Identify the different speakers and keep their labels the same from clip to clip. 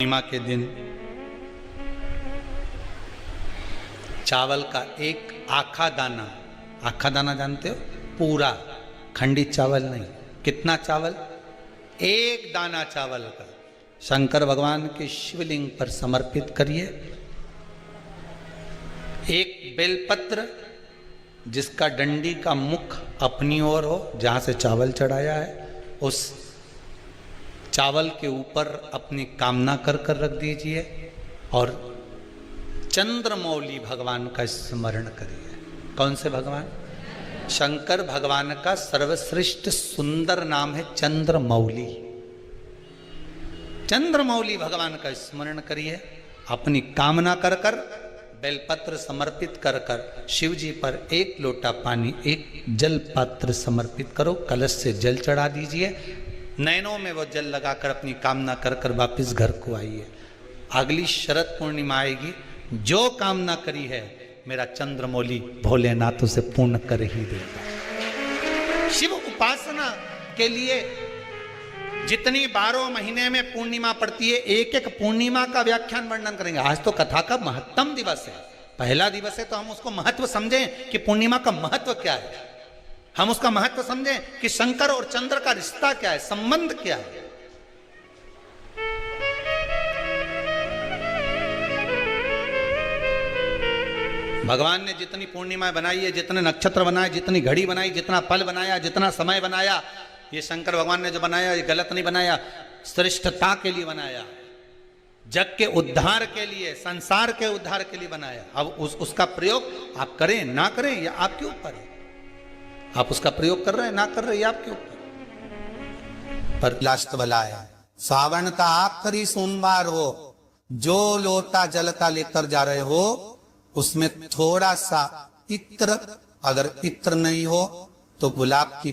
Speaker 1: पूर्णिमा के दिन चावल का एक आखा दाना जानते हो, पूरा खंडित चावल नहीं, कितना चावल, एक दाना चावल का शंकर भगवान के शिवलिंग पर समर्पित करिए। एक बेलपत्र जिसका डंडी का मुख अपनी ओर हो, जहां से चावल चढ़ाया है, उस चावल के ऊपर अपनी कामना कर कर रख दीजिए और चंद्रमौली भगवान का स्मरण करिए। कौन से भगवान? शंकर भगवान का सर्वश्रेष्ठ सुंदर नाम है चंद्रमौली। चंद्रमौली भगवान का स्मरण करिए, अपनी कामना कर कर बेलपत्र समर्पित कर कर शिव जी पर एक लोटा पानी, एक जल पात्र समर्पित करो, कलश से जल चढ़ा दीजिए, नैनों में वो जल लगाकर अपनी कामना कर कर वापिस घर को आइए। अगली शरद पूर्णिमा आएगी, जो कामना करी है मेरा चंद्रमौली भोलेनाथ उसे पूर्ण कर ही देगा। शिव उपासना के लिए जितनी 12 महीने में पूर्णिमा पड़ती है, एक एक पूर्णिमा का व्याख्यान वर्णन करेंगे। आज तो कथा का महत्तम दिवस है, पहला दिवस है, तो हम उसको महत्व समझें कि पूर्णिमा का महत्व क्या है, हम उसका महत्व समझें कि शंकर और चंद्र का रिश्ता क्या है, संबंध क्या है। भगवान ने जितनी पूर्णिमा बनाई है, जितने नक्षत्र बनाए, जितनी घड़ी बनाई, जितना पल बनाया, जितना समय बनाया, ये शंकर भगवान ने जो बनाया ये गलत नहीं बनाया, श्रेष्ठता के लिए बनाया, जग के उद्धार के लिए, संसार के उद्धार के लिए बनाया। अब उसका प्रयोग आप करें ना करें या आपके ऊपर है, आप उसका प्रयोग कर रहे हैं ना कर रहे हैं आपके ऊपर। पर लास्ट वाला है, सावन का आखिरी सोमवार हो, जो लोटा जल का लेकर जा रहे हो उसमें थोड़ा सा इत्र, अगर इत्र नहीं हो तो गुलाब की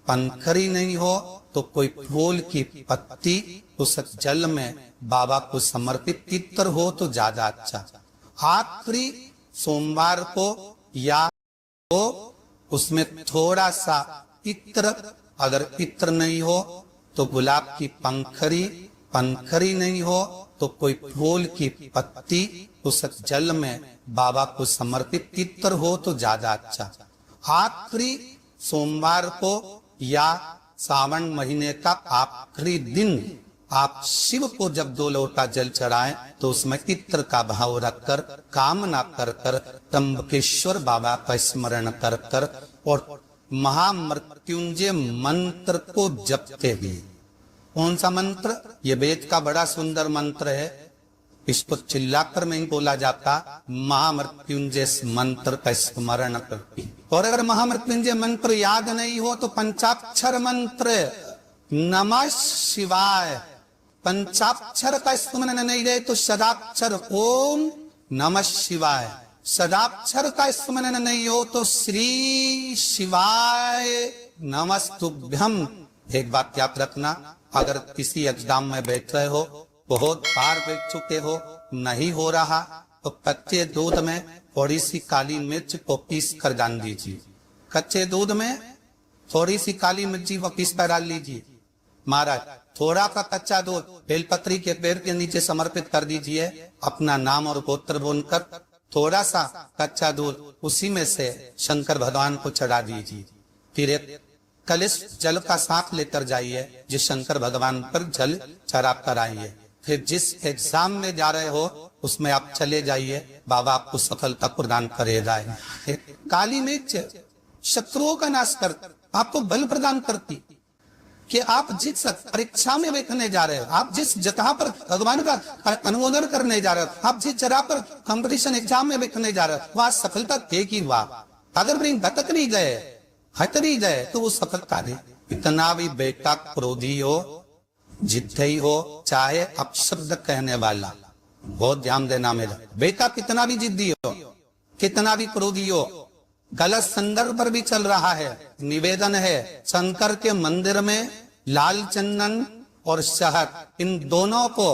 Speaker 1: पंखरी नहीं हो तो कोई फूल की पत्ती उस जल में बाबा को समर्पित, इत्र हो तो ज्यादा अच्छा। आखिरी सोमवार को या हो उसमें थोड़ा सा इत्र, अगर इत्र नहीं हो तो गुलाब की पंखरी नहीं हो तो कोई फूल की पत्ती उस जल में बाबा को समर्पित, इत्र हो तो ज्यादा अच्छा। आखिरी सोमवार को या सावन महीने का आखिरी दिन आप शिव को जब 2 लोटा जल चढ़ाएं तो उसमें इत्र का भाव रखकर, कामना कर कर, त्र्यंबकेश्वर बाबा का स्मरण कर कर और महामृत्युंजय मंत्र को जपते हुए। कौन सा मंत्र? ये वेद का बड़ा सुंदर मंत्र है, इसको चिल्लाकर नहीं बोला जाता, महामृत्युंजय मंत्र का स्मरण करके। और अगर महामृत्युंजय मंत्र याद नहीं हो तो पंचाक्षर मंत्र नमः शिवाय, पंचाक्षर का स्मरण नहीं रहे तो सदाक्षर ओम नमः शिवाय, सदाक्षर का स्मरण नहीं हो तो श्री शिवाय नमस्तुभ्यम। एक बात याद रखना, अगर किसी एग्जाम में बैठ रहे हो, बहुत बार बैठ चुके हो, नहीं हो रहा तो कच्चे दूध में थोड़ी सी काली मिर्च को पीस कर डाल दीजिए, कच्चे दूध में थोड़ी सी काली मिर्ची को पीस कर डाल लीजिए। महाराज थोड़ा सा कच्चा दूध बेलपत्री के पेड़ के नीचे समर्पित कर दीजिए, अपना नाम और गोत्र बोलकर थोड़ा सा कच्चा दूध उसी में से शंकर भगवान को चढ़ा दीजिए। फिर एक कलश जल का साथ लेकर जाइए, जिस शंकर भगवान पर जल चढ़ा कर आइए। फिर जिस एग्जाम में जा रहे हो उसमें आप चले जाइए, बाबा आपको सफलता प्रदान करेगा। काली मिर्च शत्रुओं का नाश कर, आपको बल प्रदान करती कि आप जिस परीक्षा में बैठने जा रहे हो, आप जिस जगह पर भगवान का अनुमोदन करने जा रहे हो, आप जिस जगह पर कंपटीशन एग्जाम में बैठने जा रहे हो, वहां सफलता देगी। वाह अगर नहीं भटक नहीं गए, हट नहीं गए तो वो सफलता दे। इतना भी बेटा क्रोधी हो, जिद्दी हो, चाहे अपशब्द कहने वाला, बहुत ध्यान देना मेरा बेटा, कितना भी जिद्दी हो, कितना भी क्रोधी हो, गलत संदर्भ पर भी चल रहा है। निवेदन है, शंकर के मंदिर में लाल चंदन और शहद, इन दोनों को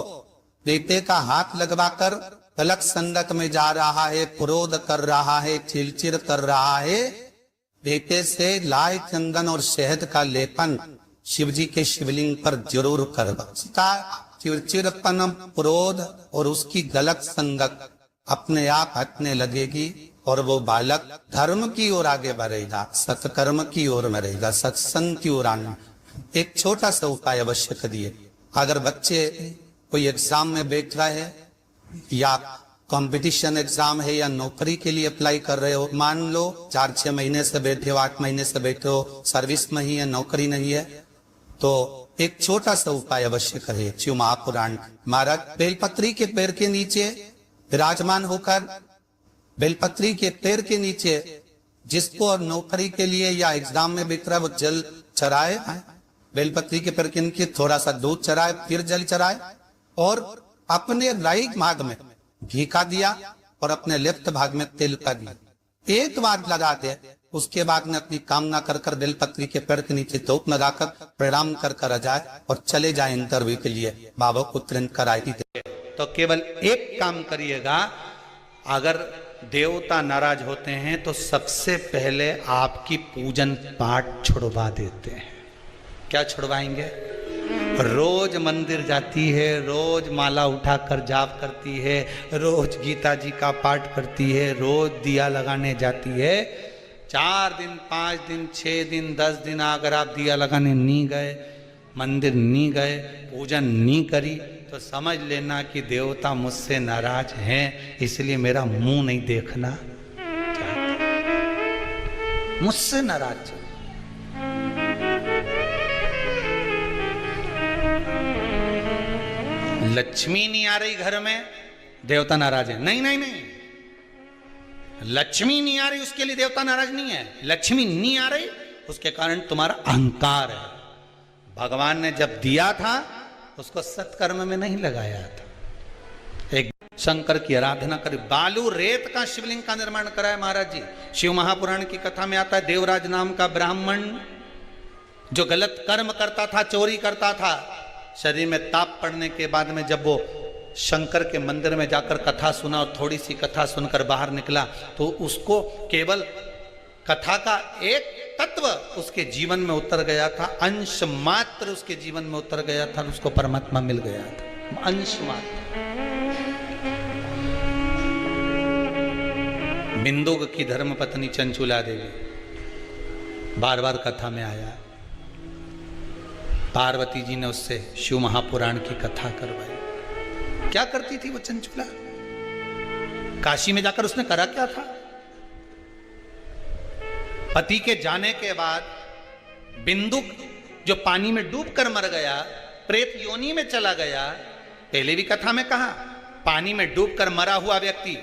Speaker 1: बेटे का हाथ लगवाकर गलत संगत में जा रहा है, क्रोध कर रहा है, चिड़चिड़ कर रहा है, बेटे से लाल चंदन और शहद का लेपन शिवजी के शिवलिंग पर जरूर करवा। चिड़चिड़पन, क्रोध और उसकी गलत संगत अपने आप हटने लगेगी और वो बालक धर्म की ओर आगे बढ़ेगा, सत्कर्म की ओर बढ़ेगा, सत्संग की ओर आना। एक छोटा सा उपाय अवश्य करिए। अगर बच्चे कोई एग्जाम में बैठ रहा है या कंपटीशन एग्जाम है या नौकरी के लिए अप्लाई कर रहे हो, मान लो 4-6 महीने से बैठे हो, 8 महीने से बैठे हो, सर्विस में ही है, नौकरी नहीं है, तो एक छोटा सा उपाय अवश्य करें। शिव महापुराण महाराज बेलपत्री के पेड़ के नीचे विराजमान होकर, बेलपत्री के पेड़ के नीचे जिसको और नौकरी के लिए या एग्जाम में बैठ रहा है वो जल चढ़ाए, बेलपत्री के पेड़ के नीचे थोड़ा सा दूध चढ़ाए, फिर जल चढ़ाए और अपने राइट भाग में घी का दिया और अपने लेफ्ट भाग में तेल का दिया, एक बार लगा दे। उसके बाद में अपनी कामना कर कर बेलपत्री के पेड़ के नीचे धूप लगाकर प्रणाम कर कर आ जाए और चले जाए इंटरव्यू के लिए, बाबा को तुरंत कराई दे। तो केवल एक काम करिएगा, अगर देवता नाराज होते हैं तो सबसे पहले आपकी पूजन पाठ छुड़वा देते हैं। क्या छुड़वाएंगे? रोज मंदिर जाती है, रोज माला उठाकर जाप करती है, रोज गीता जी का पाठ करती है, रोज दिया लगाने जाती है। 4 दिन 5 दिन 6 दिन 10 दिन अगर आप दिया लगाने नहीं गए, मंदिर नहीं गए, पूजन नहीं करी, तो समझ लेना कि देवता मुझसे नाराज हैं, इसलिए मेरा मुंह नहीं देखना चाहते, मुझसे नाराज। लक्ष्मी नहीं आ रही घर में, देवता नाराज है? नहीं नहीं नहीं, लक्ष्मी नहीं आ रही उसके लिए देवता नाराज नहीं है। लक्ष्मी नहीं आ रही उसके कारण तुम्हारा अहंकार है। भगवान ने जब दिया था उसको सत्कर्म में नहीं लगाया था। एक शंकर की आराधना करी, बालू रेत का शिवलिंग का निर्माण कराया महाराज जी। शिव महापुराण की कथा में आता है, देवराज नाम का ब्राह्मण जो गलत कर्म करता था, चोरी करता था, शरीर में ताप पड़ने के बाद में जब वो शंकर के मंदिर में जाकर कथा सुना और थोड़ी सी कथा सुनकर बाहर निकला तो उसको केवल कथा का एक तत्व उसके जीवन में उतर गया था, अंश मात्र उसके जीवन में उतर गया था, उसको परमात्मा मिल गया था, अंश मात्र। बिंदुक की धर्मपत्नी चंचुला देवी बार बार कथा में आया, पार्वती जी ने उससे शिव महापुराण की कथा करवाई। क्या करती थी वो चंचुला? काशी में जाकर उसने करा क्या था? पति के जाने के बाद बिंदुक जो पानी में डूबकर मर गया, प्रेत योनि में चला गया। पहले भी कथा में कहा, पानी में डूबकर मरा हुआ व्यक्ति,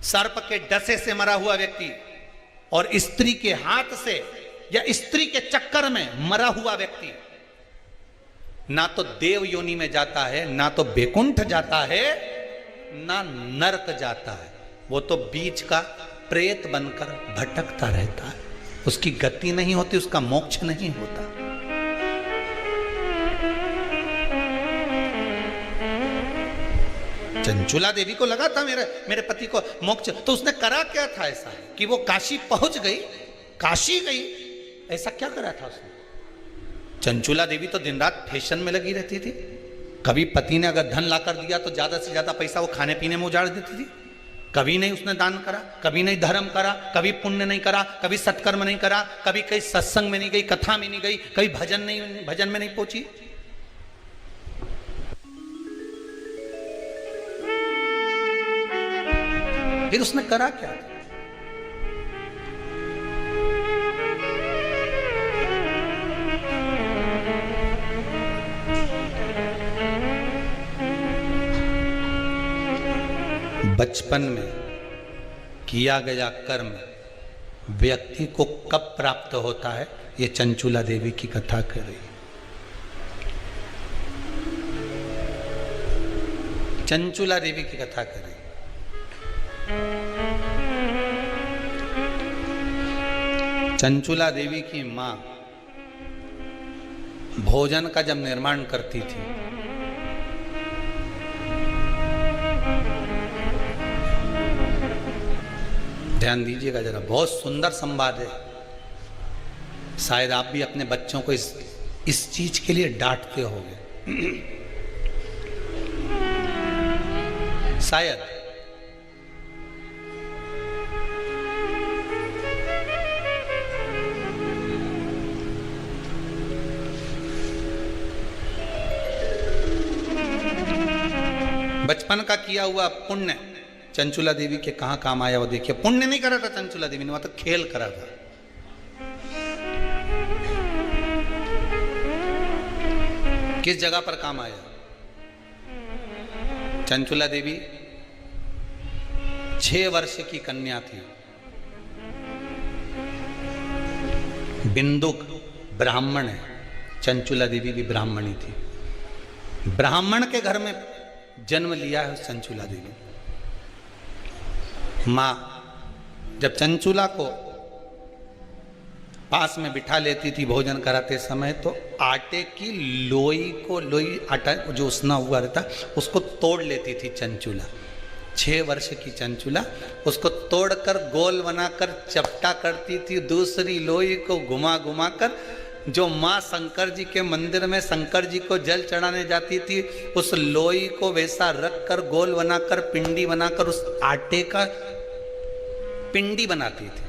Speaker 1: सर्प के डसे से मरा हुआ व्यक्ति और स्त्री के हाथ से या स्त्री के चक्कर में मरा हुआ व्यक्ति ना तो देव योनि में जाता है, ना तो बैकुंठ जाता है, ना नरक जाता है। वो तो बीच का प्रेत बनकर भटकता रहता है, उसकी गति नहीं होती, उसका मोक्ष नहीं होता। चंचुला देवी को लगा था मेरे पति को मोक्ष, तो उसने करा क्या था ऐसा कि वो काशी पहुंच गई, काशी गई, ऐसा क्या करा था उसने? चंचुला देवी तो दिन रात फैशन में लगी रहती थी। कभी पति ने अगर धन लाकर दिया तो ज्यादा से ज्यादा पैसा वो खाने पीने में उजाड़ देती थी। कभी नहीं उसने दान करा, कभी नहीं धर्म करा, कभी पुण्य नहीं करा, कभी सत्कर्म नहीं करा, कभी कहीं सत्संग में नहीं गई, कथा में नहीं गई, कभी भजन में नहीं पहुंची। फिर उसने करा क्या? बचपन में किया गया कर्म व्यक्ति को कब प्राप्त होता है, ये चंचुला देवी की कथा कर रही। चंचुला देवी की कथा कर रही। चंचुला देवी की मां भोजन का जब निर्माण करती थी, ध्यान दीजिएगा जरा, बहुत सुंदर संवाद है। शायद आप भी अपने बच्चों को इस चीज के लिए डांटते होंगे। शायद। बचपन का किया हुआ पुण्य चंचुला देवी के कहां काम आया वो देखिए। पुण्य नहीं करा था चंचुला देवी ने, वहां तो खेल करा था। किस जगह पर काम आया? चंचुला देवी 6 वर्ष की कन्या थी। बिंदुक ब्राह्मण है, चंचुला देवी भी ब्राह्मणी थी। ब्राह्मण के घर में जन्म लिया है चंचुला देवी। मां जब चंचुला को पास में बिठा लेती थी भोजन कराते समय, तो आटे की लोई आटा जो उसना हुआ रहता उसको तोड़ लेती थी चंचुला। 6 वर्ष की चंचुला उसको तोड़कर गोल बनाकर चपटा करती थी। दूसरी लोई को घुमा घुमा कर जो माँ शंकर जी के मंदिर में शंकर जी को जल चढ़ाने जाती थी, उस लोई को वैसा रख कर गोल बनाकर पिंडी बनाकर उस आटे का पिंडी बनाती थी।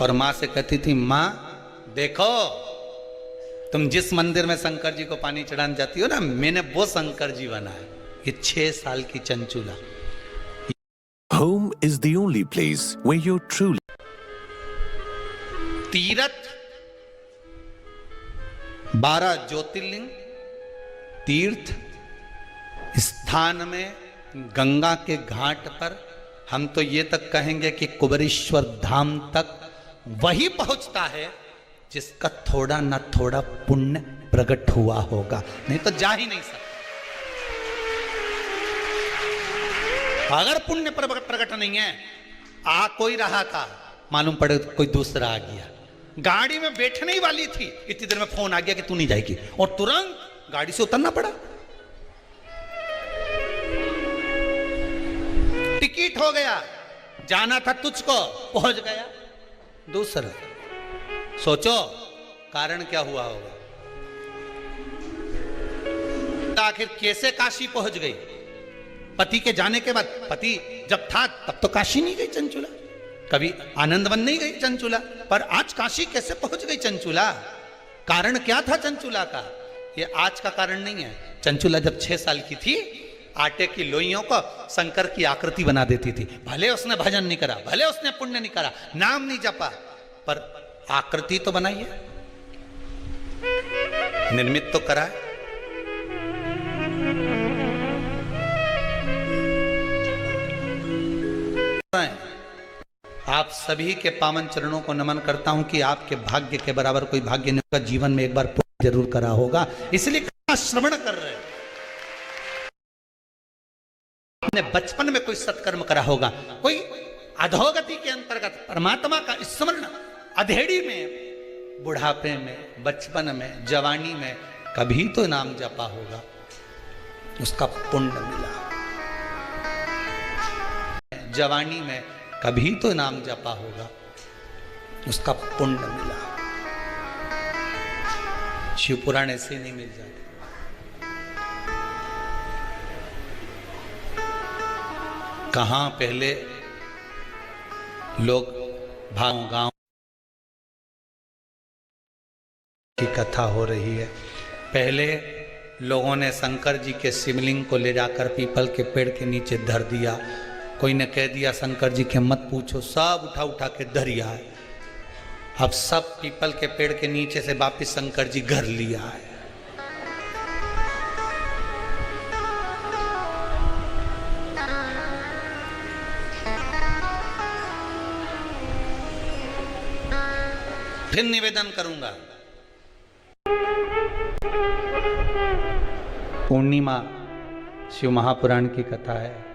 Speaker 1: और माँ से कहती थी, माँ देखो तुम जिस मंदिर में शंकर जी को पानी चढ़ाने जाती हो ना, मैंने वो शंकर जी बनाया। ये 6 साल की Chanchula.
Speaker 2: Home is the only place where you truly
Speaker 1: तीर्थ 12 ज्योतिर्लिंग तीर्थ स्थान में गंगा के घाट पर, हम तो ये तक कहेंगे कि कुबेरेश्वर धाम तक वही पहुंचता है जिसका थोड़ा ना थोड़ा पुण्य प्रकट हुआ होगा, नहीं तो जा ही नहीं सकता। अगर पुण्य प्रकट नहीं है, कोई रहा था, मालूम पड़े कोई दूसरा आ गया, गाड़ी में बैठने ही वाली थी, इतनी देर में फोन आ गया कि तू नहीं जाएगी, और तुरंत गाड़ी से उतरना पड़ा। टिकट हो गया, जाना था तुझको, पहुंच गया दूसरा। सोचो कारण क्या हुआ होगा। आखिर कैसे काशी पहुंच गई? पति के जाने के बाद, पति जब था तब तो काशी नहीं गई चंचुला, कभी आनंदवन नहीं गई चंचुला, पर आज काशी कैसे पहुंच गई चंचुला? कारण क्या था चंचुला का? ये आज का कारण नहीं है। चंचुला जब 6 साल की थी, आटे की लोइयों को शंकर की आकृति बना देती थी। भले उसने भजन नहीं करा, भले उसने पुण्य नहीं करा, नाम नहीं जपा, पर आकृति तो बनाई है, निर्मित तो करा है। आप सभी के पावन चरणों को नमन करता हूं कि आपके भाग्य के बराबर कोई भाग्य नहीं होगा, जीवन में एक बार पुण्य जरूर करा होगा, इसलिए श्रवण कर रहे हैं। अपने बचपन में कोई सत्कर्म करा होगा, कोई अधोगति के अंतर्गत परमात्मा का स्मरण अधेड़ी में, बुढ़ापे में, बचपन में, जवानी में कभी तो नाम जपा होगा, उसका पुण्य मिला। जवानी में कभी तो नाम जपा होगा, उसका पुण्य मिला। शिव पुराण ऐसे नहीं मिल जाते। कहां पहले लोग गांव की कथा हो रही है। पहले लोगों ने शंकर जी के शिवलिंग को ले जाकर पीपल के पेड़ के नीचे धर दिया। कोई ने कह दिया शंकर जी के मत पूछो, सब उठा उठा के धरिया है। अब सब पीपल के पेड़ के नीचे से वापिस शंकर जी घर लिया है। फिर निवेदन करूंगा, पूर्णिमा शिव महापुराण की कथा है।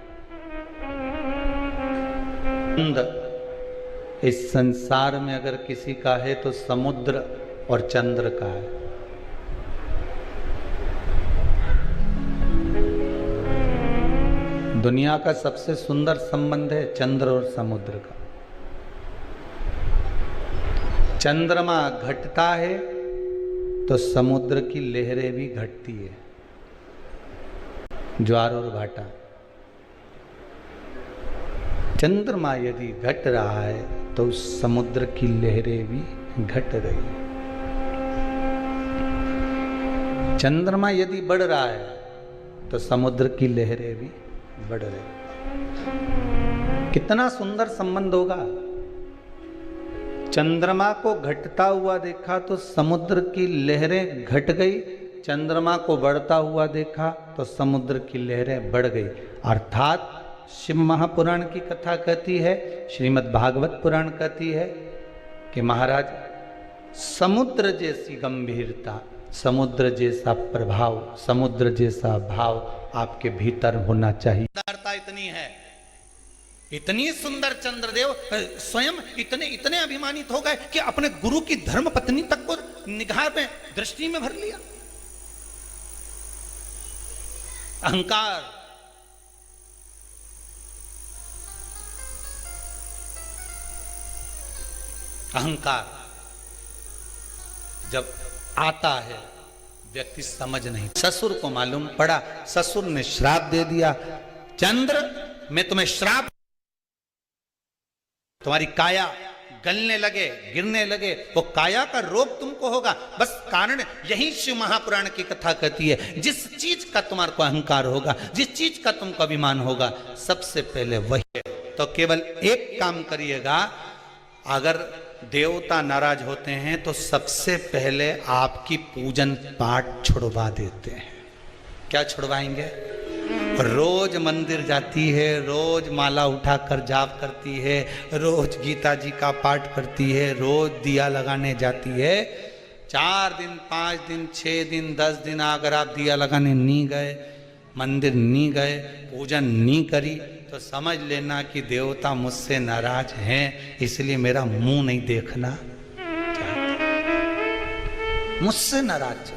Speaker 1: इस संसार में अगर किसी का है तो समुद्र और चंद्र का है। दुनिया का सबसे सुंदर संबंध है चंद्र और समुद्र का। चंद्रमा घटता है तो समुद्र की लहरें भी घटती है, ज्वार और भाटा। चंद्रमा यदि घट रहा है तो उस समुद्र की लहरें भी घट रही है। चंद्रमा यदि बढ़ रहा है तो समुद्र की लहरें भी बढ़ रही। कितना सुंदर संबंध होगा। चंद्रमा को घटता हुआ देखा तो समुद्र की लहरें घट गई, चंद्रमा को बढ़ता हुआ देखा तो समुद्र की लहरें बढ़ गई। अर्थात शिव महापुराण की कथा कहती है, श्रीमद् भागवत पुराण कहती है कि महाराज समुद्र जैसी गंभीरता, समुद्र जैसा प्रभाव, समुद्र जैसा भाव आपके भीतर होना चाहिए। सुंदरता इतनी है, इतनी सुंदर चंद्रदेव स्वयं इतने अभिमानित हो गए कि अपने गुरु की धर्म पत्नी तक को निगाह में, दृष्टि में भर लिया। अहंकार, अहंकार जब आता है व्यक्ति समझ नहीं। ससुर को मालूम पड़ा, ससुर ने श्राप दे दिया, चंद्र मैं तुम्हें श्राप, तुम्हारी काया गलने लगे, गिरने लगे, वो काया का रोग तुमको होगा। बस कारण यही शिव महापुराण की कथा कहती है, जिस चीज का तुम्हारे को अहंकार होगा, जिस चीज का तुमको अभिमान होगा, सबसे पहले वही है। तो केवल एक काम करिएगा, अगर देवता नाराज होते हैं तो सबसे पहले आपकी पूजन पाठ छुड़वा देते हैं। क्या छुड़वाएंगे? रोज मंदिर जाती है, रोज माला उठाकर जाप करती है, रोज गीता जी का पाठ करती है, रोज दिया लगाने जाती है। 4 दिन 5 दिन 6 दिन 10 दिन अगर आप दिया लगाने नहीं गए, मंदिर नहीं गए, पूजन नहीं करी, तो समझ लेना कि देवता मुझसे नाराज हैं, इसलिए मेरा मुंह नहीं देखना, मुझसे नाराज।